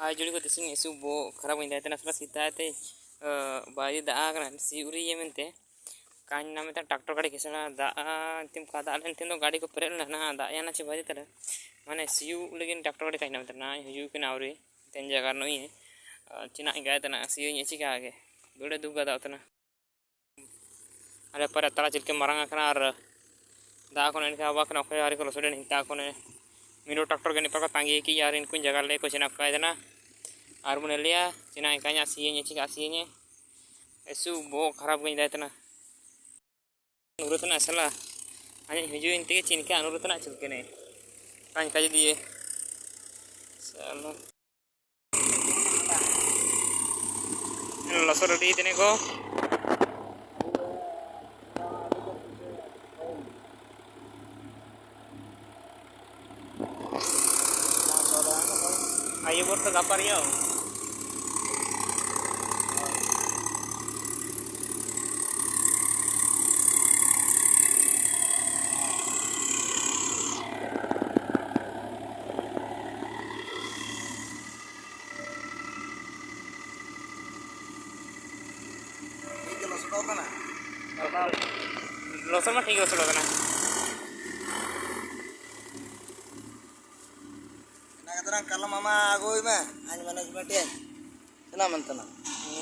आज जुड़ी को तिसिंग इशू बो खराब हो जाता है ना सला सीता है बाजी दाग ना सीउरी ये मिलते कान ना में ट्रैक्टर गाड़ी किसना दा तिम का दा लेन तिनो गाड़ी को पेरेल ना दा या ना चे बाजी तरह माने सीयू लेकिन ट्रैक्टर गाड़ी काइन ना ना हिजू के नावरी तेन जगह नो ये चिना गाय तना सीयू ये चिका आगे दुड़े दुगा दा उतना अरे पर तला चिलके मरंगा कना और दा को इनका वाक ना कोई यार को लसोडे नहीं ता को ने मिनो ट्रैक्टर के निपर का तांगी की यार इनको जगह ले को चिना का देना और बुने लिया चिना इकाnya सीये चिका सीये एसु बो खराब गई दा तना अनुरुतना सला अने हिजू इनते चिनके अनुरुतना चिलके ने कान का दिए सला लसो रेडी देने को ayo buat kapar ya losan mah tinggal solo kana terang kalau mama agoi mah hanya management ya sana mantana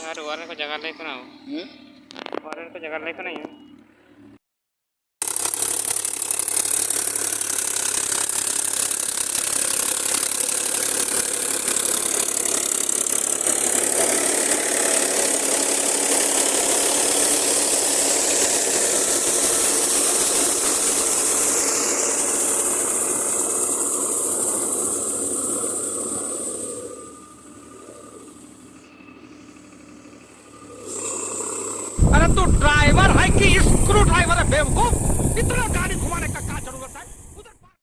यार वारन को जगह ले kana वारन को जगह ले kana अरे तू ड्राइवर है कि स्क्रू ड्राइवर है बेवकूफ।